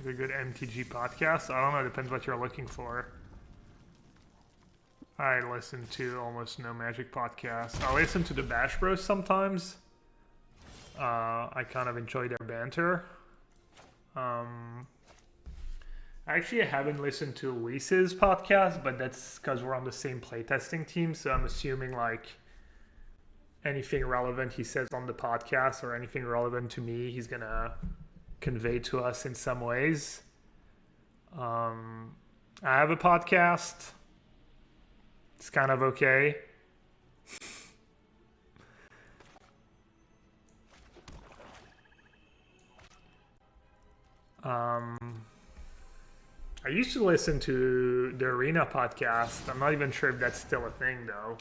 a good MTG podcast? I don't know, depends what you're looking for. I listen to almost no Magic podcasts. I listen to the Bash Bros sometimes. I kind of enjoy their banter. Actually, I haven't listened to Luis's podcast, but that's because we're on the same playtesting team, so I'm assuming like anything relevant he says on the podcast or anything relevant to me, he's gonna convey to us in some ways. I have a podcast. It's kind of okay. I used to listen to the Arena podcast. I'm not even sure if that's still a thing though.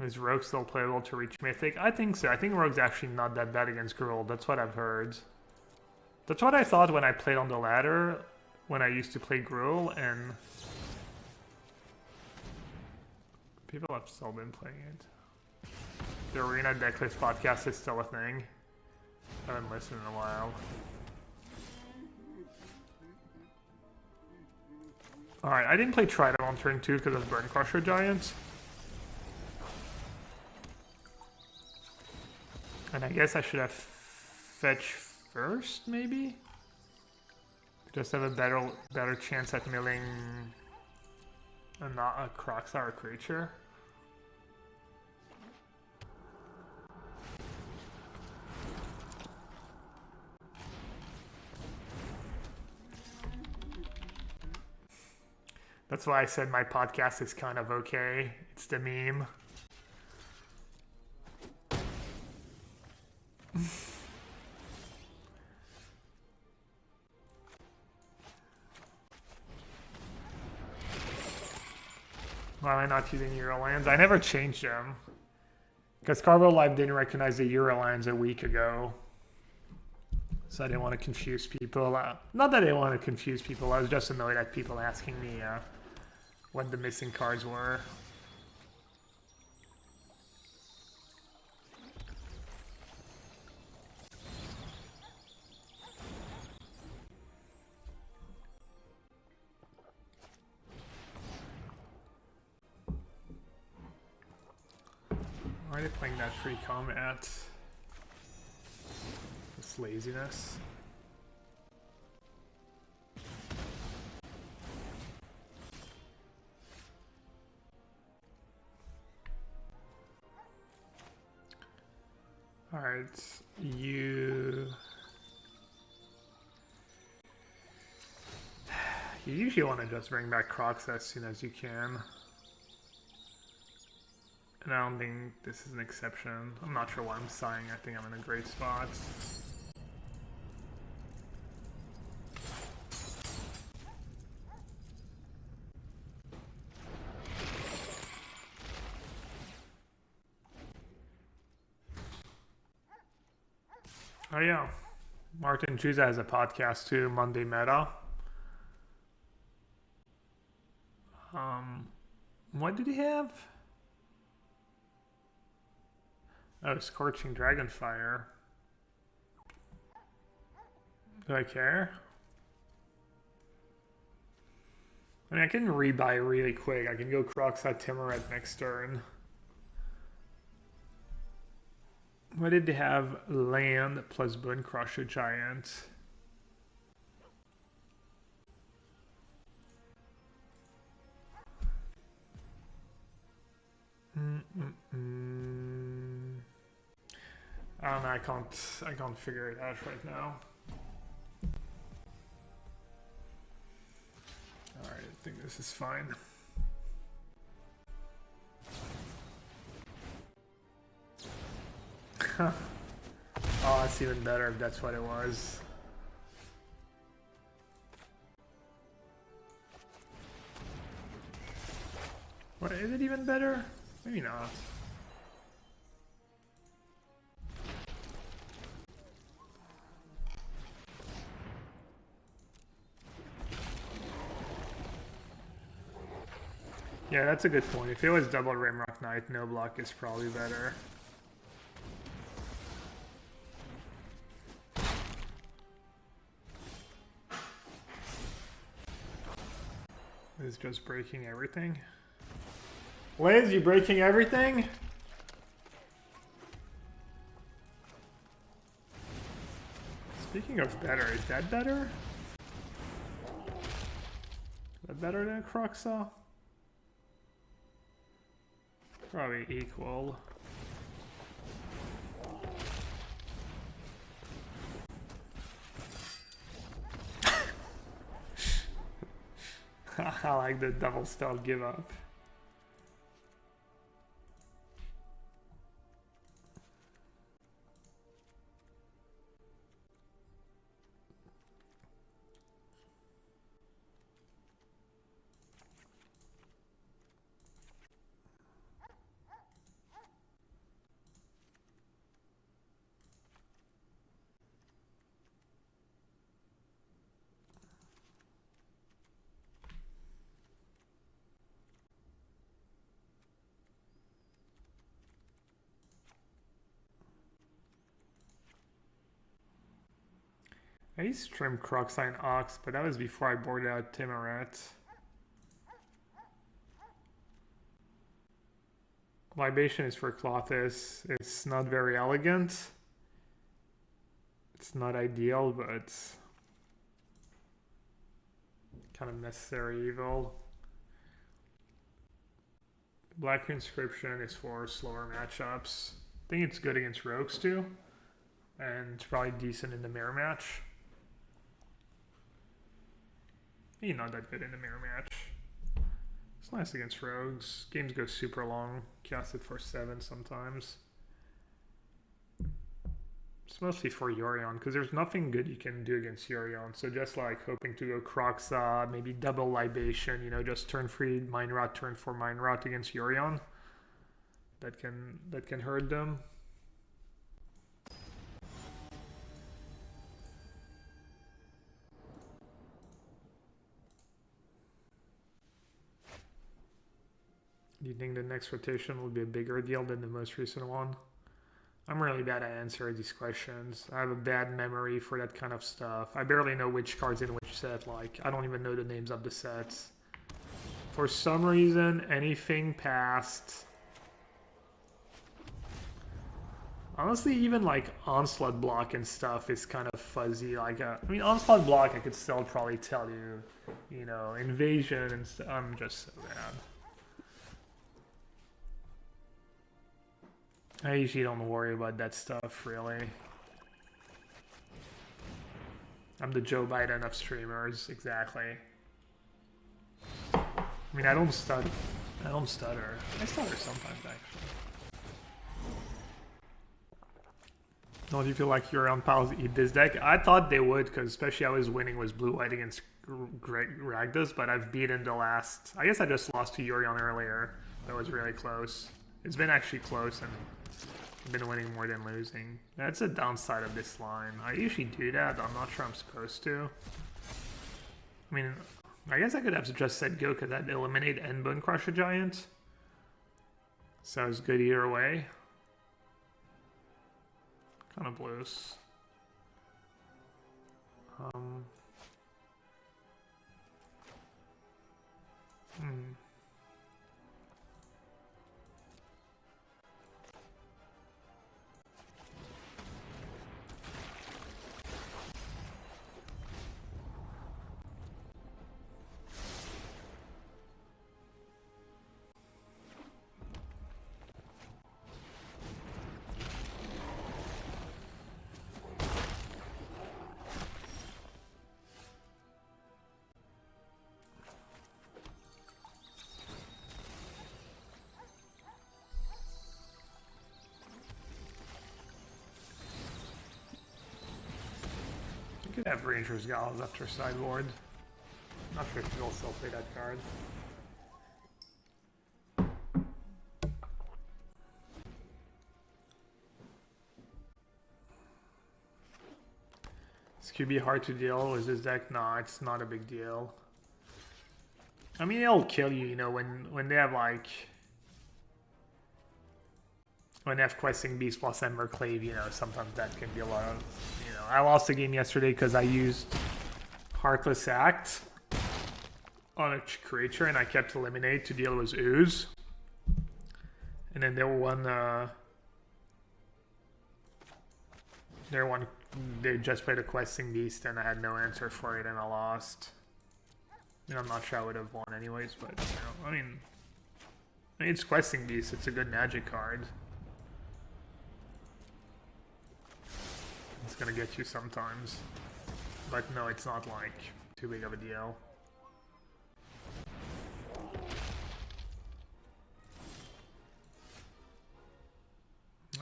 Is Rogue still playable to reach Mythic? I think so. I think Rogue's actually not that bad against Gruul. That's what I've heard. That's what I thought when I played on the ladder, when I used to play Gruul, and people have still been playing it. The Arena Decklist podcast is still a thing. I haven't listened in a while. Alright, I didn't play Trident on turn 2 because of Burn Crusher Giant. And I guess I should have fetch first, maybe? Just have a better chance at milling a Crocstar creature. That's why I said my podcast is kind of okay. It's the meme. Why am I not using Eurolands? I never changed them. Because Carbo Live didn't recognize the Eurolands a week ago. So I didn't want to confuse people. Not that I didn't want to confuse people, I was just annoyed at people asking me what the missing cards were. Why are they playing that free combat? This laziness. Alright, you usually want to just bring back Crocs as soon as you can. And I don't think this is an exception. I'm not sure why I'm sighing. I think I'm in a great spot. Oh yeah, Martin Chuza has a podcast too, Monday Meta. What did he have? Oh, Scorching Dragonfire. Do I care? I mean, I can rebuy really quick. I can go Crocside Timuret next turn. What did they have? Land plus Bone Crusher Giant. I don't know, I can't figure it out right now. Alright, I think this is fine. Oh, that's even better if that's what it was. What, is it even better? Maybe not. Yeah, that's a good point. If it was double Rimrock Knight, no block is probably better. Is just breaking everything. Liz, you breaking everything? Speaking of better, is that better? Is that better than a Croc-Saw? Probably equal. I like the double stealth give up. I used to trim Croc-Saw and Ox, but that was before I boarded out Timuret. Libation is for Clothis. It's not very elegant. It's not ideal, but it's kind of necessary evil. Black Inscription is for slower matchups. I think it's good against rogues too. And it's probably decent in the mirror match. Maybe not that good in the mirror match. It's nice against rogues. Games go super long. Cast it for 7 sometimes. It's mostly for Yorion, because there's nothing good you can do against Yorion. So just like hoping to go Croc-Saw, maybe double Libation, you know, just turn 3 Mind Rot, turn 4 Mind Rot against Yorion. That can hurt them. Do you think the next rotation will be a bigger deal than the most recent one? I'm really bad at answering these questions. I have a bad memory for that kind of stuff. I barely know which cards in which set. Like, I don't even know the names of the sets. For some reason, anything past... Honestly, even like Onslaught Block and stuff is kind of fuzzy. Like, I mean, Onslaught Block I could still probably tell you. You know, Invasion and stuff. I'm just so bad. I usually don't worry about that stuff, really. I'm the Joe Biden of streamers, exactly. I mean, I don't stutter. I stutter sometimes, actually. Don't you feel like your own pals eat this deck? I thought they would, because especially I was winning was blue-white against Rakdos, but I've beaten the last... I guess I just lost to Yorion earlier. That was really close. It's been actually close, and I've been winning more than losing. That's a downside of this line. I usually do that. I'm not sure I'm supposed to. I mean, I guess I could have just said go because I'd eliminate and Bone Crusher Giant. Sounds good either way. Kind of blues. Could have Ranger's Gallows after sideboard. Not sure if you'll still play that card. This could be hard to deal with this deck. No, it's not a big deal. I mean, it'll kill you, you know, when they have like... When they have Questing Beast plus Emberclave, you know, sometimes that can be a lot of... You know, I lost the game yesterday because I used Heartless Act. on a creature, and I kept eliminate to deal with ooze. And then they just played a questing beast, and I had no answer for it, and I lost. And I'm not sure I would have won anyways, but you know, I mean it's questing beast. It's a good magic card. It's gonna get you sometimes, but no, it's not like too big of a deal.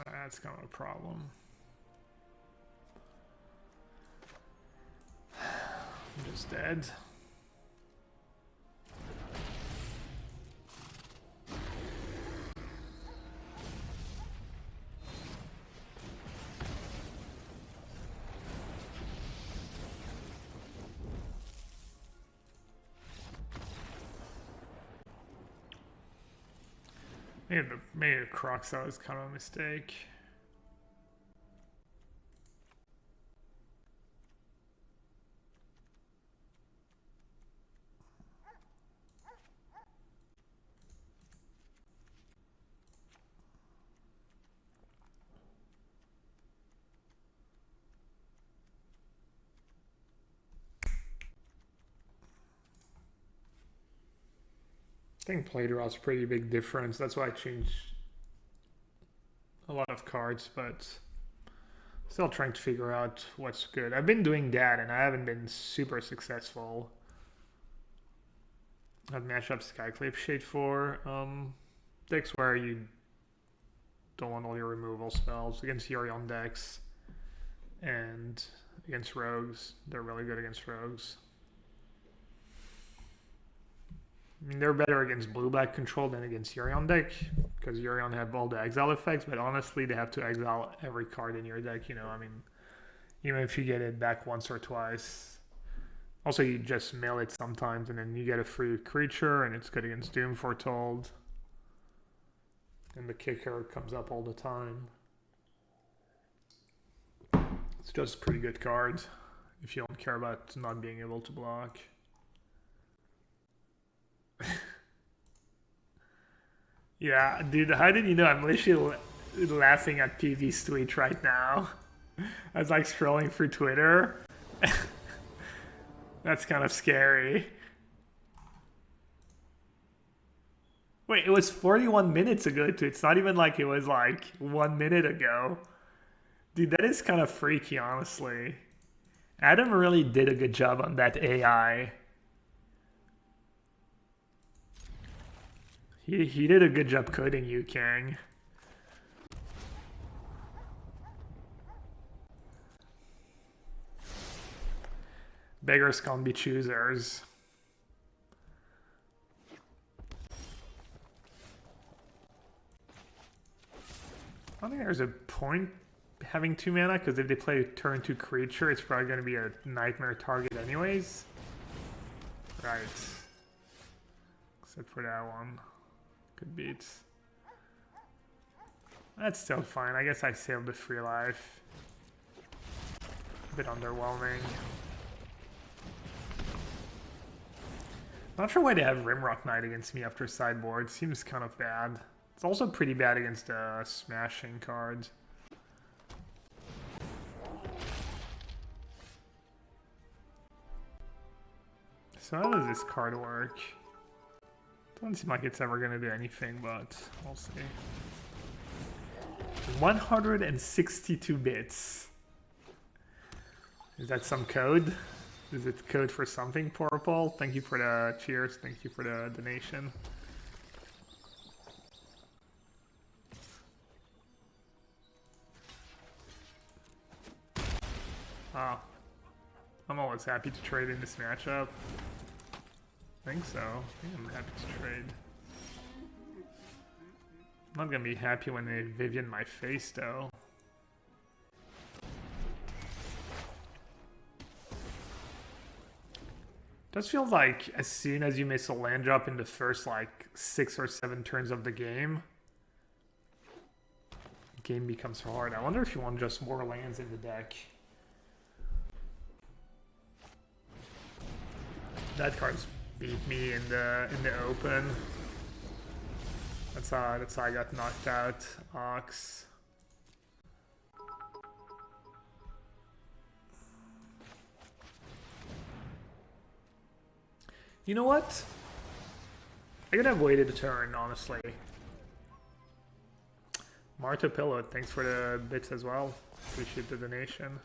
That's kind of a problem. I'm just dead. Maybe the Crocs, that was kind of a mistake. I think play draw is a pretty big difference. That's why I changed a lot of cards, but still trying to figure out what's good. I've been doing that, and I haven't been super successful. I've matched up Skyclave Shade for decks where you don't want all your removal spells against Yorion decks, and against rogues. They're really good against rogues. I mean, they're better against blue-black control than against Yorion deck, because Yorion have all the exile effects, but honestly, they have to exile every card in your deck, you know, I mean, even if you get it back once or twice. Also, you just mill it sometimes, and then you get a free creature, and it's good against Doom Foretold. And the kicker comes up all the time. It's just a pretty good card, if you don't care about not being able to block. Yeah, dude, how did you know? I'm literally laughing at PV's tweet right now. I was like scrolling through Twitter. That's kind of scary. Wait, it was 41 minutes ago too. It's not even like it was like 1 minute ago. Dude, that is kind of freaky, honestly. Adam really did a good job on that AI. He did a good job coding you, Kang. Beggars can't be choosers. I don't think there's a point having 2 mana, because if they play a turn 2 creature, it's probably going to be a nightmare target anyways. Right. Except for that one. Good beats. That's still fine. I guess I saved the free life. A bit underwhelming. Not sure why they have Rimrock Knight against me after sideboard. Seems kind of bad. It's also pretty bad against smashing cards. So how does this card work? Doesn't seem like it's ever going to do anything, but we'll see. 162 bits. Is that some code? Is it code for something, Purple? Thank you for the cheers. Thank you for the donation. Ah, I'm always happy to trade in this matchup. I think so. I think I'm happy to trade. I'm not gonna be happy when they Vivian my face though. Does feel like as soon as you miss a land drop in the first like 6 or 7 turns of the game becomes hard. I wonder if you want just more lands in the deck. That card's beat me in the open. That's how I got knocked out. Ox. You know what? I could have waited a turn, honestly. Marta Pillow, thanks for the bits as well. Appreciate the donation.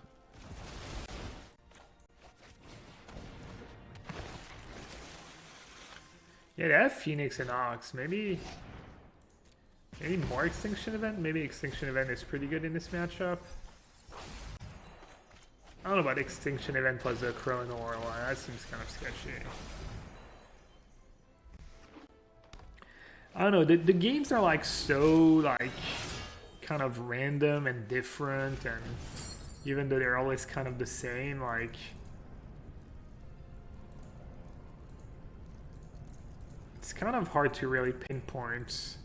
Yeah, they have Phoenix and Ox. Maybe more Extinction Event? Maybe Extinction Event is pretty good in this matchup. I don't know about Extinction Event plus a Chrono or that seems kind of sketchy. I don't know, the games are like so like kind of random and different, and even though they're always kind of the same, like it's kind of hard to really pinpoint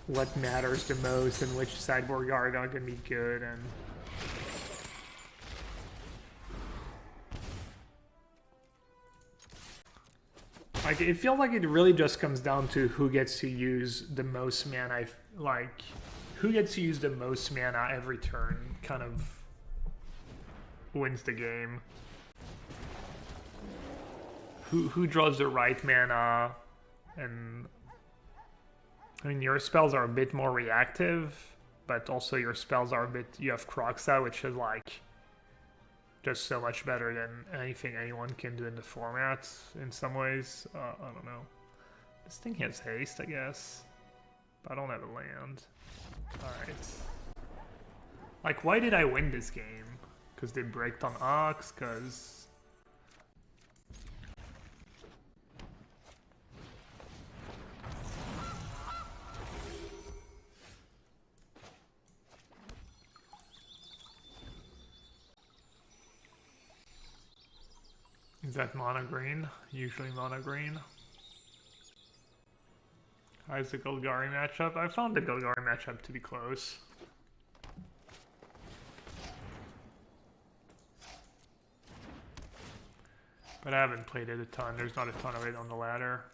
what matters the most and which sideboard guard are gonna be good. And like, it feels like it really just comes down to who gets to use the most mana, who gets to use the most mana every turn kind of wins the game. Who draws the right mana, and I mean, your spells are a bit more reactive, but also your spells are a bit, you have Croxa, which is like just so much better than anything anyone can do in the format in some ways. I don't know. This thing has haste, I guess. But I don't have a land. Alright. Like, why did I win this game? Because they braked on Ox? Because... Is that mono green? Usually mono green. How's the Golgari matchup? I found the Golgari matchup to be close. But I haven't played it a ton. There's not a ton of it on the ladder.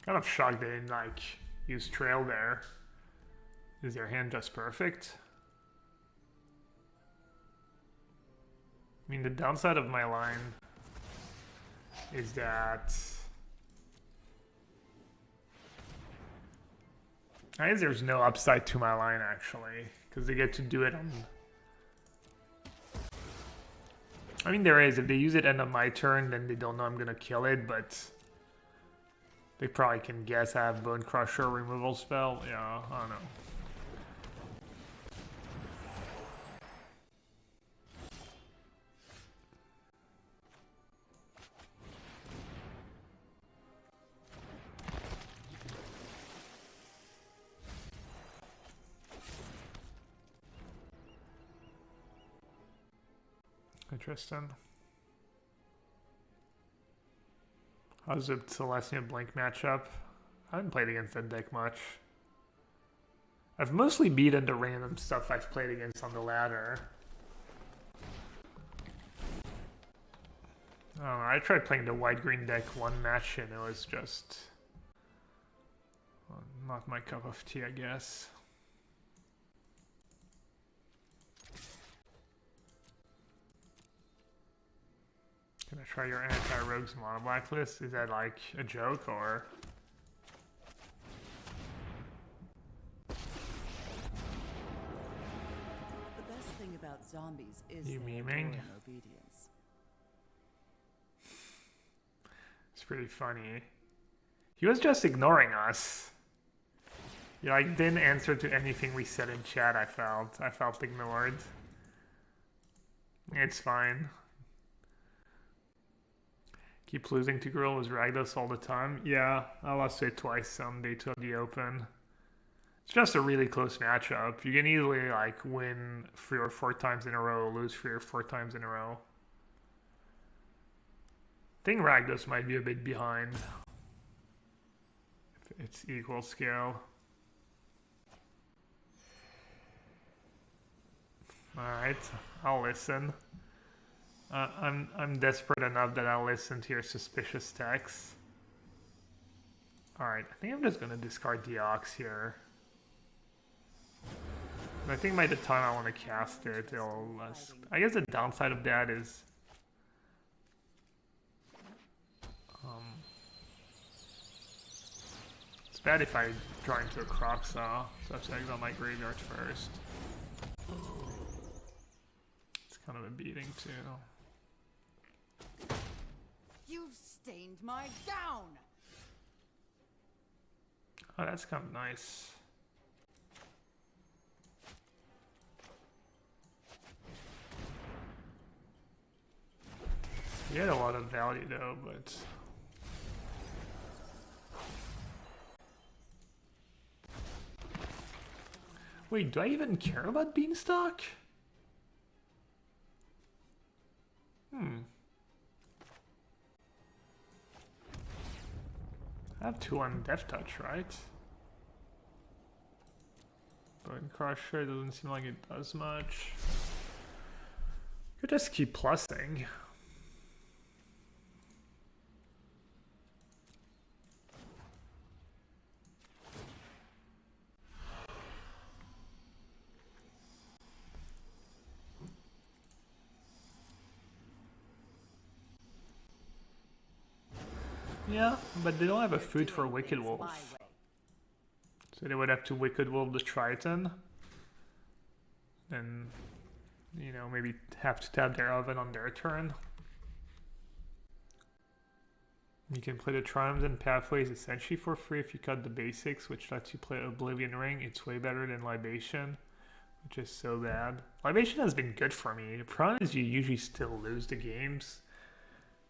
Kind of shocked they didn't like use trail there. Is their hand just perfect? I mean, the downside of my line is that I guess there's no upside to my line actually, because they get to do it on. I mean, there is. If they use it end of my turn, then they don't know I'm gonna kill it, but they probably can guess I have Bone Crusher removal spell. Yeah, I don't know. Interesting. How's the Celestia Blink matchup? I haven't played against that deck much. I've mostly beaten the random stuff I've played against on the ladder. I don't know, I tried playing the white-green deck one match and it was just... well, not my cup of tea, I guess. Can I try your anti-rogues mono blacklist? Is that like a joke or? The best thing about zombies is you their memeing? obedience. It's pretty funny. He was just ignoring us. He like didn't answer to anything we said in chat. I felt ignored. It's fine. Keep losing to Grill with Rakdos all the time. Yeah, I lost to it twice on day 2 of the Open. It's just a really close matchup. You can easily like win 3 or 4 times in a row, lose 3 or 4 times in a row. I think Rakdos might be a bit behind. If it's equal scale. Alright, I'll listen. I'm desperate enough that I'll listen to your suspicious texts. Alright, I think I'm just gonna discard the Ox here. And I think by the time I want to cast it, it'll less. I guess the downside of that is it's bad if I draw into a Crop Saw, so I have to exile my graveyard first. It's kind of a beating too. You've stained my gown. Oh, that's kind of nice. He had a lot of value though, but wait, do I even care about Beanstalk? I have 2 on Death Touch, right? Bone Crusher doesn't seem like it does much. Could just keep plussing. Yeah, but they don't have a food for Wicked Wolf. So they would have to Wicked Wolf the Triton. Then, you know, maybe have to tap their oven on their turn. You can play the Triumphs and Pathways essentially for free if you cut the basics, which lets you play Oblivion Ring. It's way better than Libation, which is so bad. Libation has been good for me. The problem is you usually still lose the games,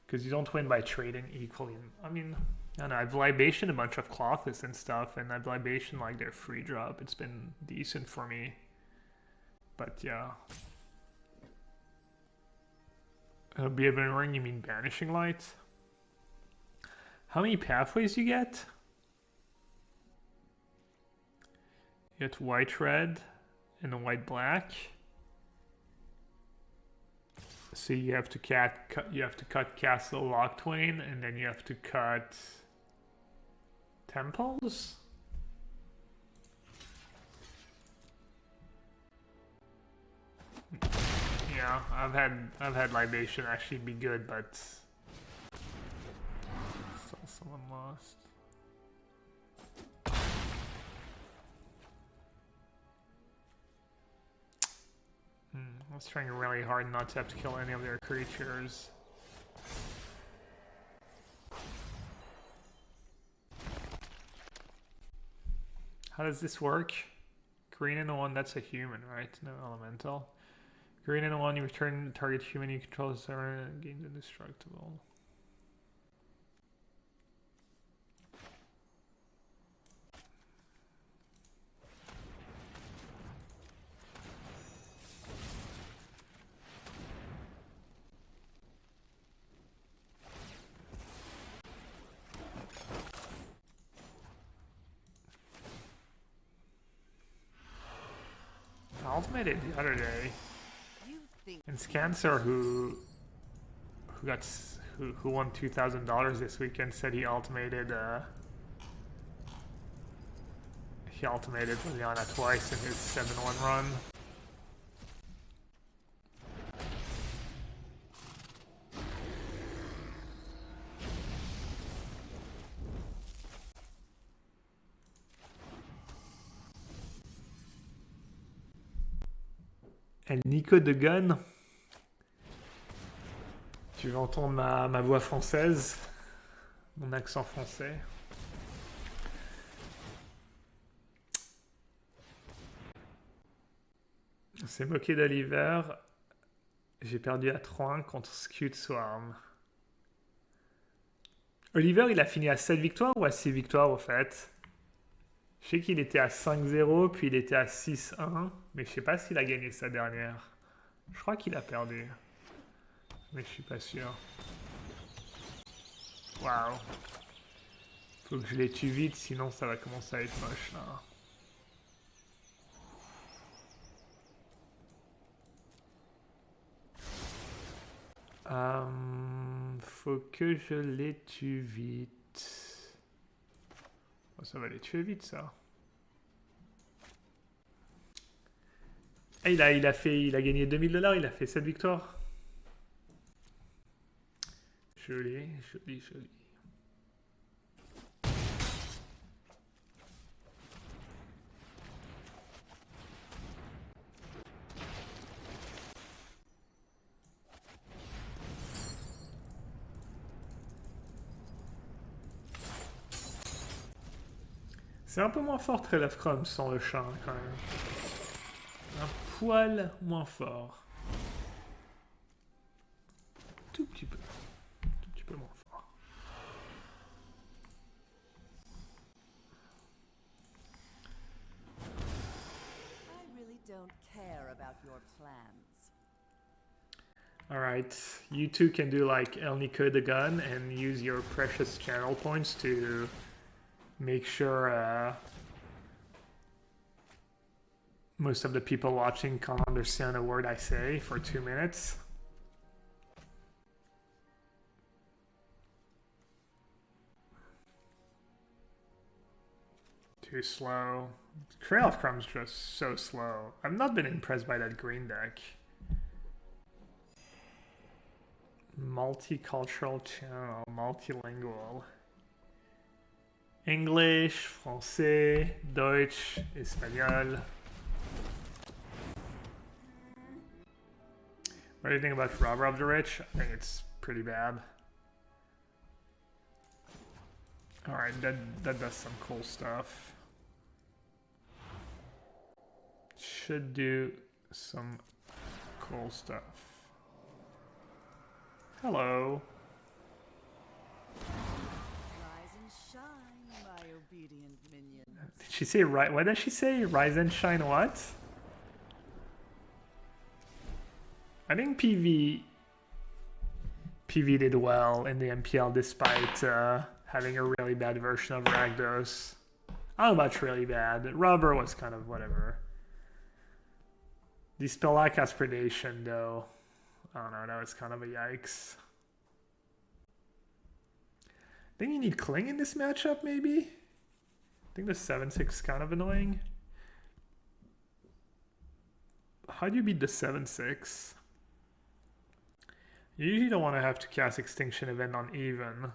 because you don't win by trading equally. I mean, I don't know, I've Libation a bunch of Clothless and stuff, and I've Libation like their free drop. It's been decent for me. But yeah. Oblivion Ring, you mean Banishing Light? How many pathways you get? You get white red and a white black. So you have to cut Castle Locktwain, and then you have to cut Temples. Yeah, I've had Libation actually be good, but still someone lost. I was trying really hard not to have to kill any of their creatures. How does this work? Green and a 1, that's a human, right? No elemental. Green and a 1, you return target human you control as gains indestructible. I ultimated the other day. And Scancer, who won $2,000 this weekend, said he ultimated Liliana twice in his 7-1 run. El Nico de Gun. Tu veux entendre ma voix française, mon accent français. C'est moqué d'Oliver. J'ai perdu à 3-1 contre Scute Swarm. Oliver, il a fini à 7 victoires ou à 6 victoires au fait? Je sais qu'il était à 5-0, puis il était à 6-1, mais je sais pas s'il a gagné sa dernière. Je crois qu'il a perdu, mais je suis pas sûr. Waouh. Faut que je les tue vite, sinon ça va commencer à être moche là. Faut que je les tue vite. Oh, ça va les tuer vite ça. Ah, il a gagné 2000 $, il a fait 7 victoires. Joli, joli, joli. C'est un peu moins fort Trail of Crumbs sans le chat quand même. Un poil moins fort. Tout petit peu. Tout petit peu moins fort. I really don't care about your plans. Alright, you two can do like only code the gun and use your precious channel points to make sure most of the people watching can't understand a word I say for 2 minutes. Too slow. Trail of Crumbs just so slow. I've not been impressed by that green deck. Multicultural channel, multilingual. English, français, Deutsch, espagnol. What do you think about Robber of the Rich? I think it's pretty bad. Alright, that does some cool stuff. Should do some cool stuff. Hello. Rise and shine, my obedient minion. Did she say right? What did she say? Rise and shine what? I think PV did well in the MPL despite having a really bad version of Rakdos. I don't know about really bad. Rubber was kind of whatever. The Spellak has predation though. I don't know, that was kind of a yikes. I think you need Cling in this matchup, maybe? I think the 7-6 is kind of annoying. How do you beat the 7-6? You usually don't want to have to cast Extinction Event on even.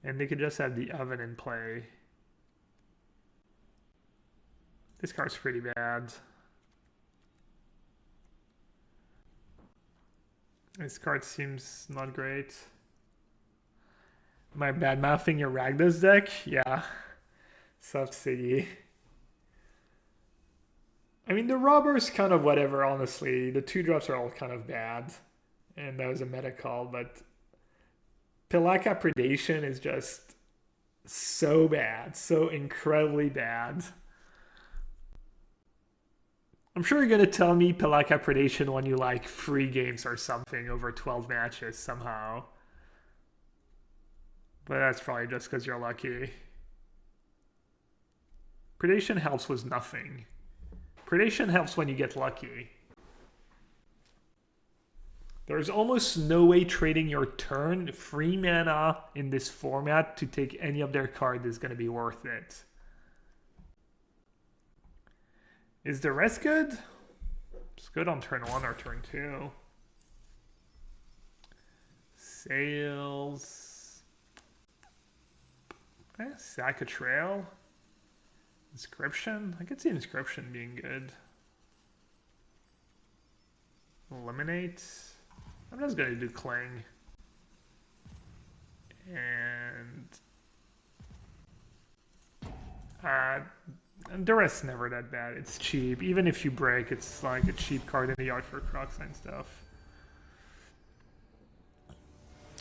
And they could just have the Oven in play. This card's pretty bad. This card seems not great. Am I bad-mouthing your Rakdos deck? Yeah. Subsidy. I mean, the Robber's kind of whatever, honestly. The 2-drops are all kind of bad. And that was a meta call, but Pelaka Predation is just so bad. So incredibly bad. I'm sure you're going to tell me Pelaka Predation won you like 3 games or something over 12 matches somehow. But that's probably just because you're lucky. Predation helps with nothing. Predation helps when you get lucky. There's almost no way trading your turn 3 mana in this format to take any of their cards is going to be worth it. Is the rest good? It's good on turn 1 or turn 2. Sales. Sack a Trail. Inscription. I could see Inscription being good. Eliminate. I'm just going to do Cling. And the rest's never that bad. It's cheap. Even if you break, it's like a cheap card in the yard for Crocs and stuff.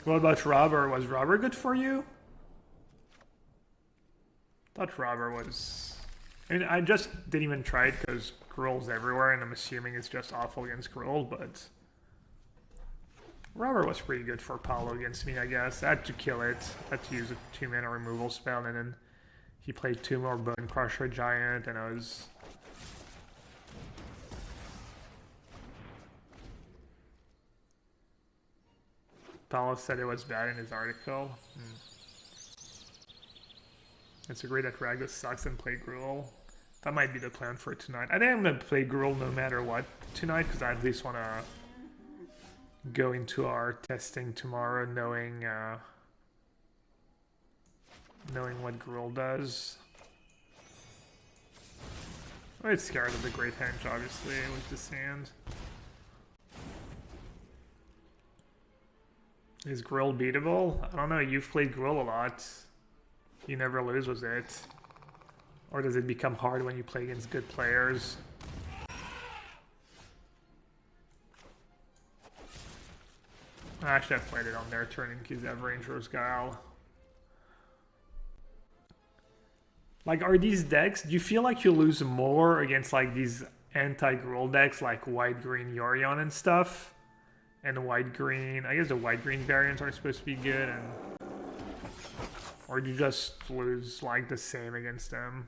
What about Robber? Was Robber good for you? Thought Robber was... I mean, I just didn't even try it because Gruul's everywhere, and I'm assuming it's just awful against Gruul, but... Robber was pretty good for Paulo against me, I guess. I had to kill it. I had to use a 2-mana removal spell, and then he played 2 more Bone Crusher Giant, and I was... Paulo said it was bad in his article. It's agreed that Rakdos sucks and play Gruul. That might be the plan for tonight. I think I'm going to play Gruul no matter what tonight, because I at least want to go into our testing tomorrow knowing what Gruul does. I'm scared of the Great Henge, obviously, with this hand. Is Gruul beatable? I don't know, you've played Gruul a lot. You never lose with it. Or does it become hard when you play against good players? I should have played it on their turn in case they have Ranger's Guile. Like, are these decks, do you feel like you lose more against like these anti-Gruul decks like white-green Yorion and stuff? And white-green, I guess the white-green variants are supposed to be good, and... Or do you just lose like the same against them?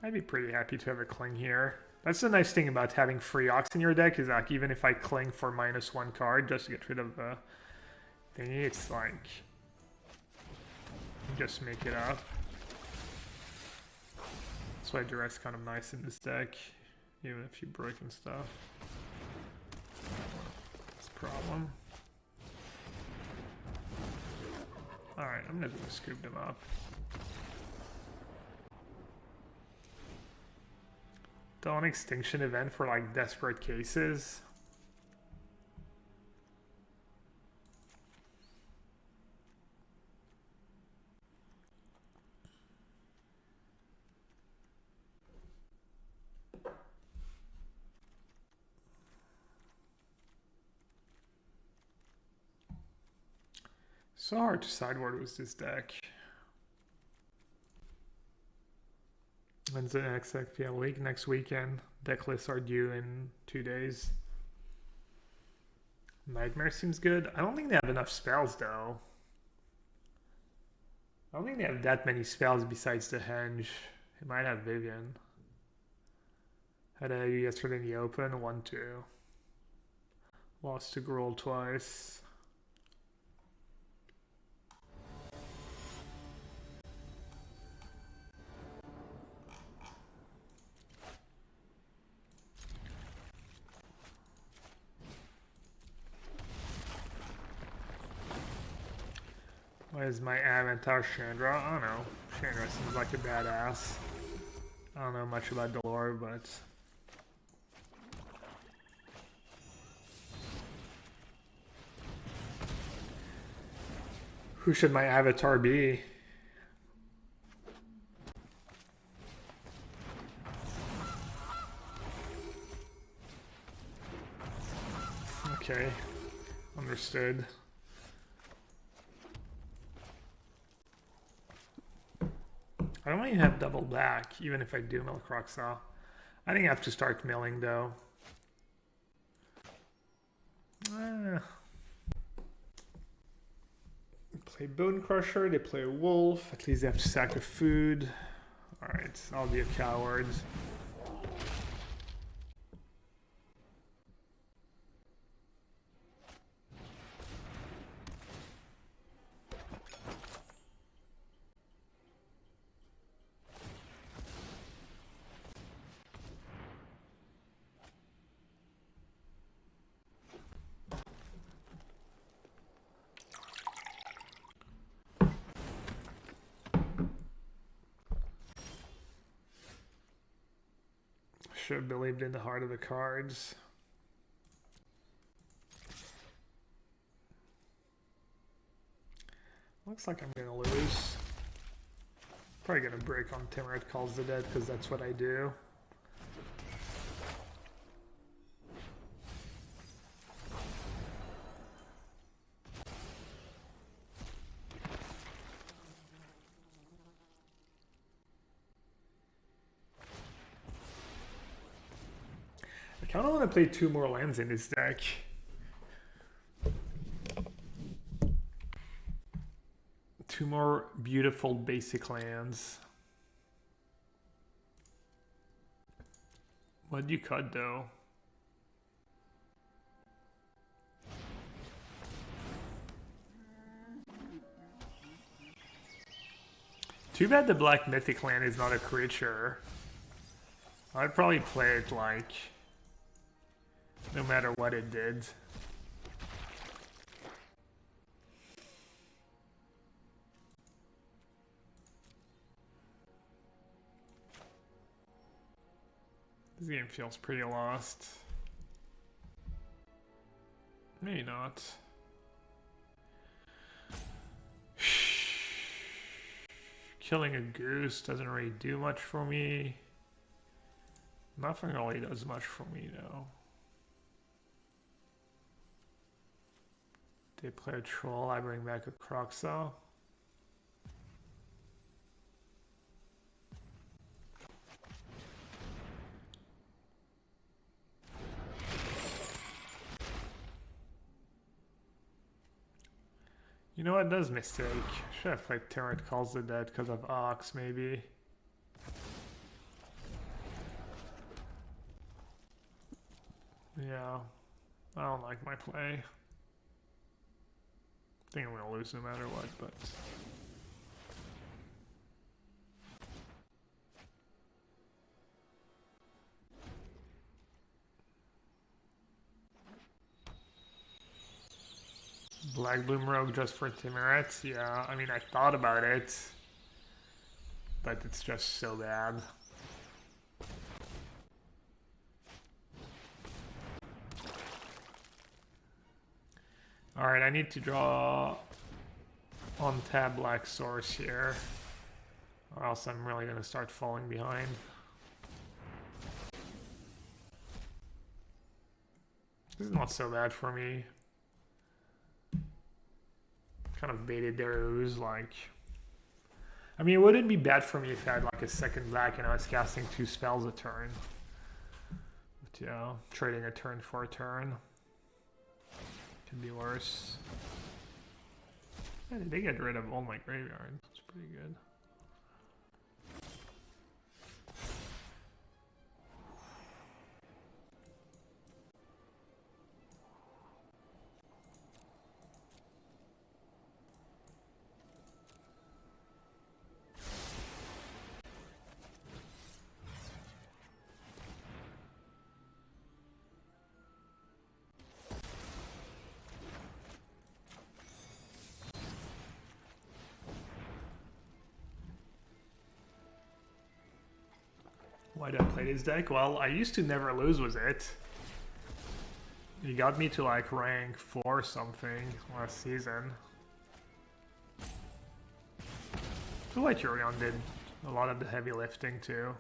I'd be pretty happy to have a Cling here. That's the nice thing about having free Ox in your deck, is like even if I Cling for -1 card just to get rid of the thingy, it's like you just make it up. That's why Duress kind of nice in this deck, even if you break and stuff. That's a problem. Alright, I'm just gonna scoop them up. Dawn Extinction event for like desperate cases. So hard to sideboard with this deck. When's the next FPL week? Next weekend. Deck lists are due in 2 days. Nightmare seems good. I don't think they have enough spells though. I don't think they have that many spells besides the Henge. It might have Vivian. Had a yesterday in the open, 1-2. Lost to Gruul twice. What is my avatar, Chandra? I don't know. Chandra seems like a badass. I don't know much about the lore, but... Who should my avatar be? Okay. Understood. I don't even have double black, even if I do mill Croxaw. I think I have to start milling though. Play Bone Crusher, they play a Wolf, at least they have to sack a food. Alright, I'll be a coward. Should have believed in the heart of the cards. Looks like I'm gonna lose. Probably gonna break on Timrid Calls the Dead because that's what I do. kind of want to play 2 more lands in this deck. Two more beautiful basic lands. What do you cut though? Too bad the black mythic land is not a creature. I'd probably play it like no matter what it did. This game feels pretty lost. Maybe not. Killing a goose doesn't really do much for me. Nothing really does much for me though. They play a troll, I bring back a Croxo. You know what, does mistake. Should have played Terrant Calls the Dead because of Ox, maybe. Yeah, I don't like my play. I think I'm gonna lose no matter what, but... Black Bloom Rogue just for Timuret? Yeah, I mean, I thought about it, but it's just so bad. Alright, I need to draw on tab Black Source here, or else I'm really going to start falling behind. This is not so bad for me. Kind of baited their ooze, like... I mean, it wouldn't be bad for me if I had like a second black and I was casting 2 spells a turn. But yeah, trading a turn for a turn. Could be worse. Yeah, they get rid of all my graveyard. That's pretty good. Why do I play this deck? Well, I used to never lose with it. You got me to like rank 4 something last season. I feel like Yurion did a lot of the heavy lifting too.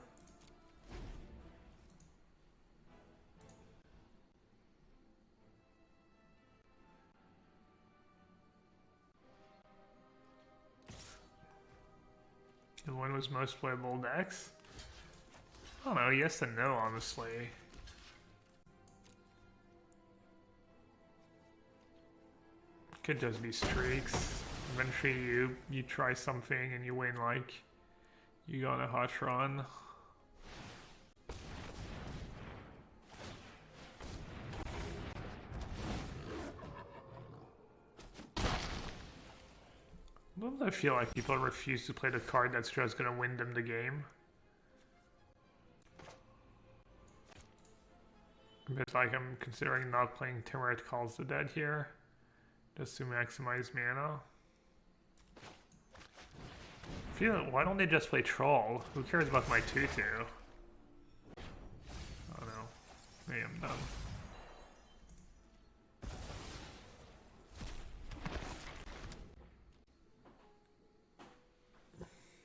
And when was most playable decks? I don't know, yes and no, honestly. Could just be streaks. Eventually you try something and you win, like you go on a hot run. Sometimes I feel like people refuse to play the card that's just gonna win them the game. But like I'm considering not playing Timuret Calls the Dead here, just to maximize mana. Why don't they just play Troll? Who cares about my 2/2? I don't know. Maybe I'm dumb.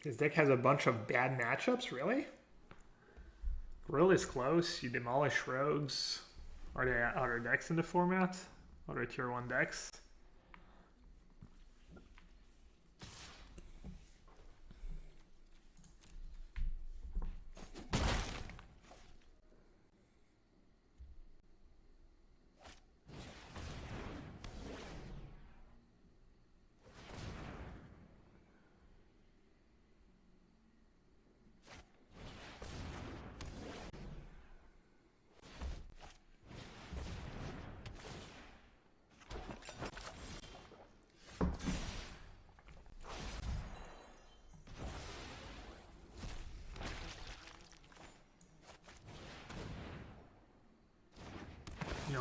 This deck has a bunch of bad matchups, really? Grill is close, you demolish rogues. Are there other decks in the format? Other tier 1 decks?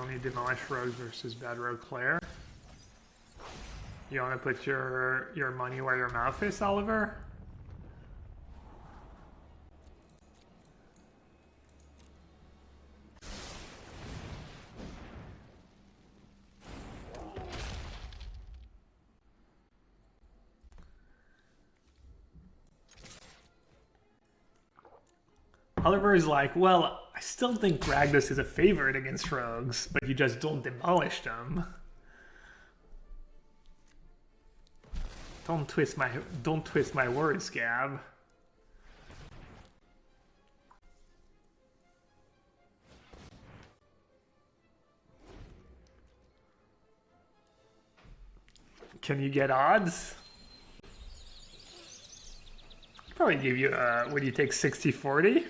only demolish rogues versus bad rogue player. You want to put your money where your mouth is, Oliver? Oliver is like, well, I still think Rakdos is a favorite against rogues, but you just don't demolish them. Don't twist my words, Gab. Can you get odds? I'd probably give you would you take 60-40?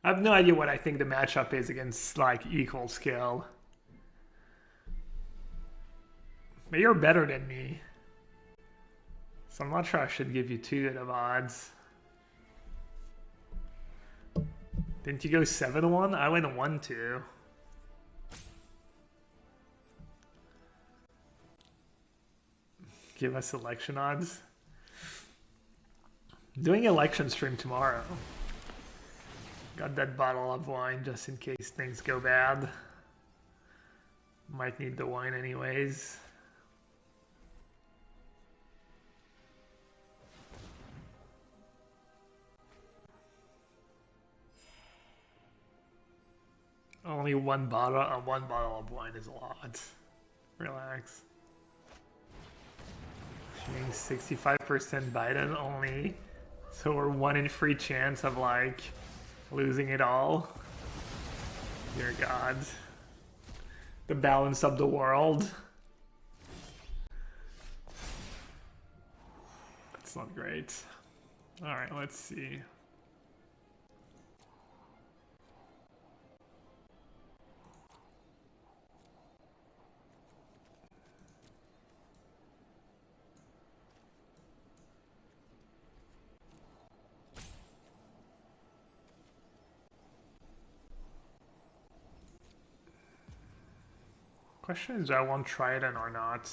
I have no idea what I think the matchup is against like equal skill. But you're better than me. So I'm not sure I should give you too good of odds. Didn't you go 7-1? I went 1-2. Give us election odds. Doing election stream tomorrow. Got that bottle of wine just in case things go bad. Might need the wine anyways. Only one bottle of wine is a lot. Relax. Shooting 65% Biden only. So we're 1 in 3 chance of like losing it all. Dear God. The balance of the world. That's not great. Alright, let's see. Question is, do I want Trident or not?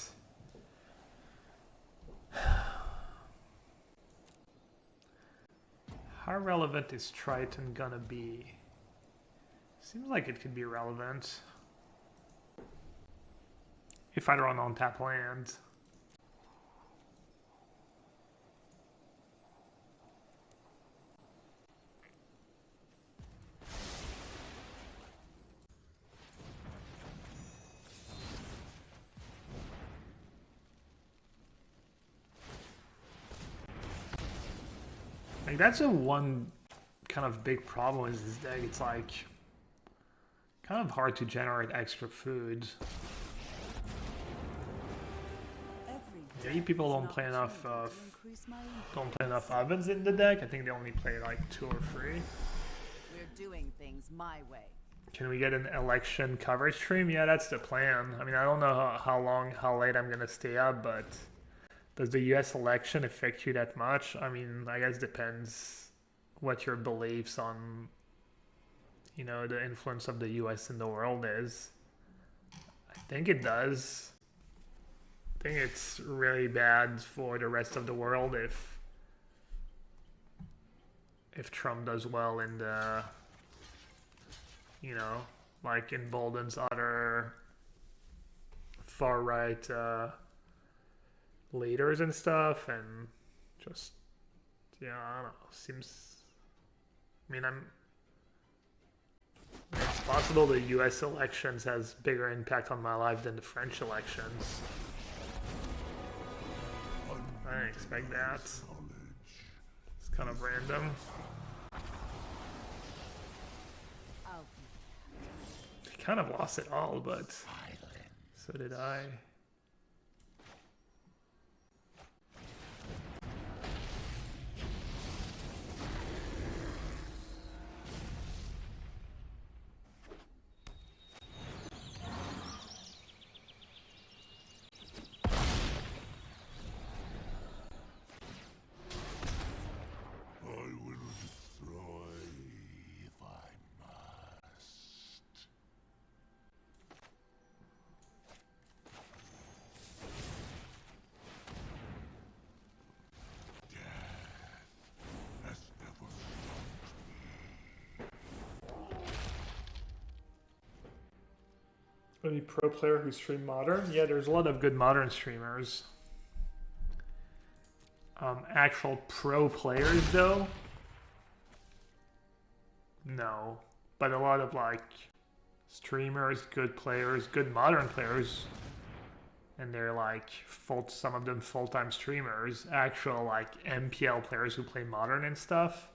How relevant is Triton gonna be? Seems like it could be relevant. If I run on tap land. Like that's a one kind of big problem is this deck. It's like kind of hard to generate extra food. Maybe people don't play enough ovens in the deck. I think they only play like 2 or 3. We're doing things my way. Can we get an election coverage stream? Yeah, that's the plan. I mean, I don't know how late I'm gonna stay up, but does the US election affect you that much? I mean, I guess depends what your beliefs on, you know, the influence of the US in the world is. I think it does. I think it's really bad for the rest of the world if Trump does well in the, you know, like emboldens other far-right leaders and stuff, and just, yeah, I don't know, seems, I mean, it's possible the US elections has bigger impact on my life than the French elections. I didn't expect that. It's kind of random. I kind of lost it all, but so did I. Any pro player who stream modern? Yeah, there's a lot of good modern streamers. Actual pro players though? No. But a lot of like streamers, good players, good modern players, and they're like some of them full-time streamers, actual like MPL players who play modern and stuff.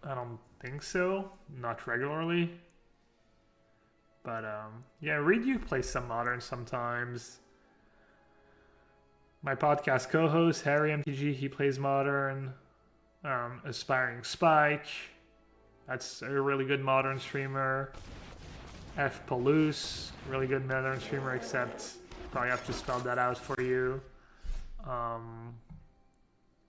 I don't think so, not regularly. But yeah, Reed, you play some modern sometimes. My podcast co-host Harry MTG, he plays modern. Aspiring Spike, that's a really good modern streamer. F Palouse, really good modern streamer, except probably have to spell that out for you.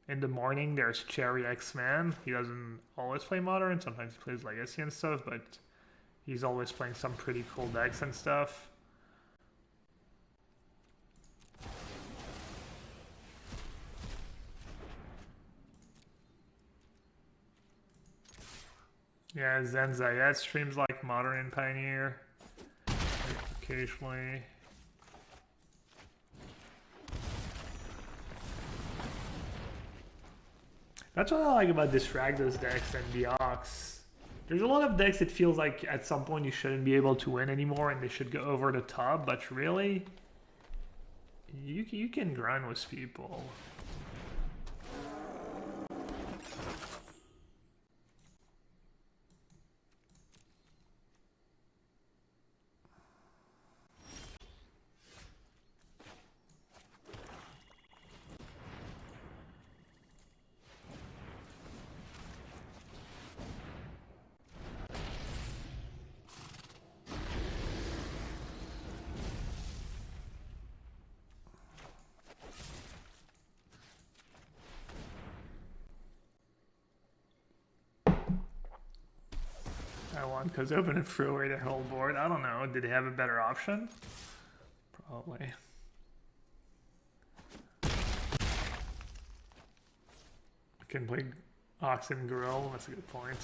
In the morning, there's Cherry X-Man. He doesn't always play modern. Sometimes he plays Legacy and stuff, but he's always playing some pretty cool decks and stuff. Yeah, Zen Zayed streams like Modern and Pioneer occasionally. That's what I like about this Rakdos decks and the Ox. There's a lot of decks that feels like at some point you shouldn't be able to win anymore and they should go over the top, but really, you can grind with people. I won because open and threw away their whole board. I don't know. Did they have a better option? Probably. I can play Ox and Grill. That's a good point.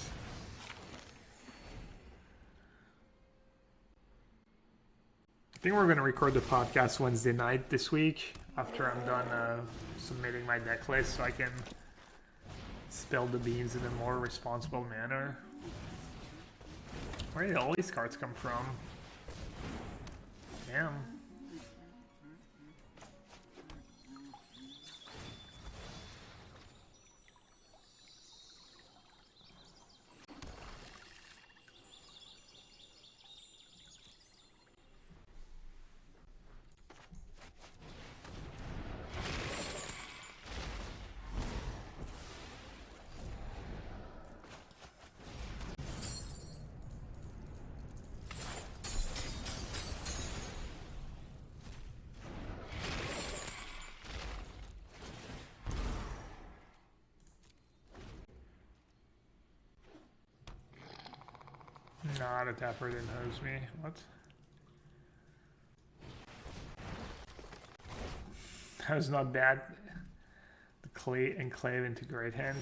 I think we're going to record the podcast Wednesday night this week after I'm done submitting my deck list so I can spill the beans in a more responsible manner. Where did all these cards come from? Damn. Not a tapper didn't hose me. What? That was not bad. The clay enclave into Great Henge.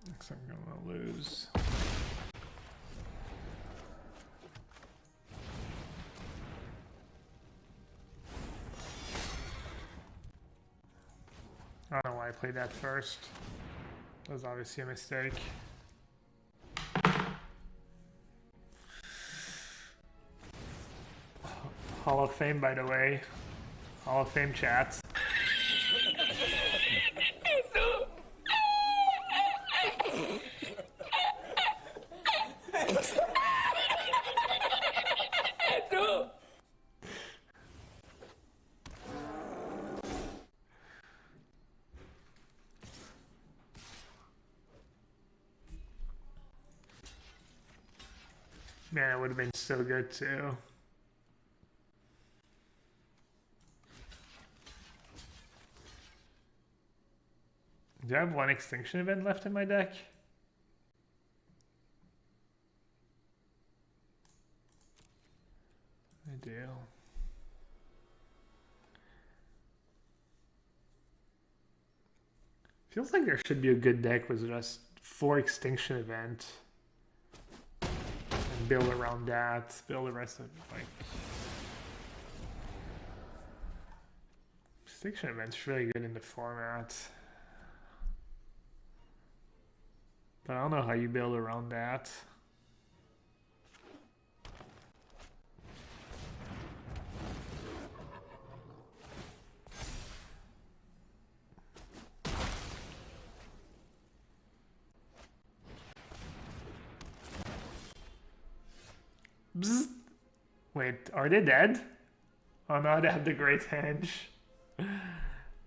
Looks like I'm gonna lose. I don't know why I played that first. That was obviously a mistake. Hall of Fame, by the way. Hall of Fame chats. Man, it would have been so good too. Do I have one extinction event left in my deck? I deal. Feels like there should be a good deck with just 4 extinction event. And build around that. Build the rest of like extinction event's really good in the format. But I don't know how you build around that. Bzz. Wait, are they dead? Oh no, they have the Great Henge.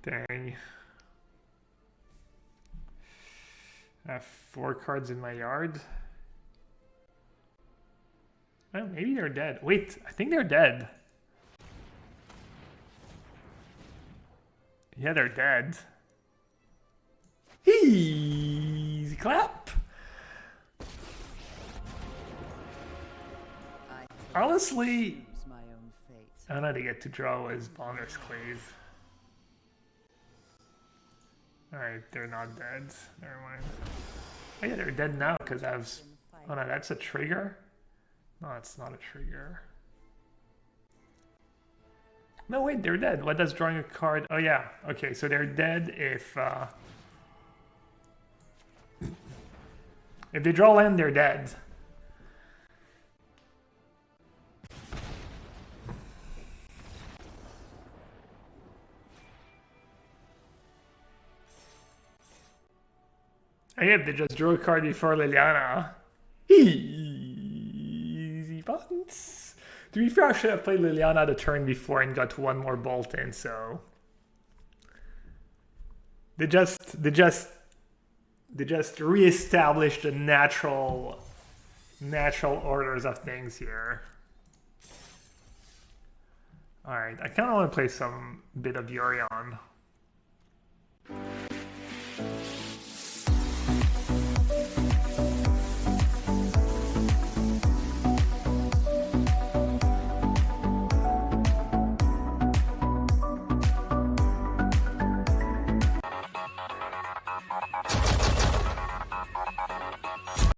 Dang. I have 4 cards in my yard. Well, maybe they're dead. Wait, I think they're dead. Yeah, they're dead. Easy clap. Honestly, I don't know how to get to draw as Bonner's Clave. Alright, they're not dead. Never mind. Oh yeah, they're dead now because I have... Oh no, that's a trigger? No, it's not a trigger. No, wait, they're dead. What does drawing a card... Oh yeah, okay, so they're dead if... If they draw land, they're dead. Oh yeah, they just drew a card before Liliana. Easy buttons. To be fair, I should have played Liliana the turn before and got 1 more bolt in, so... They just re-established the natural orders of things here. Alright, I kinda wanna play some bit of Yorion.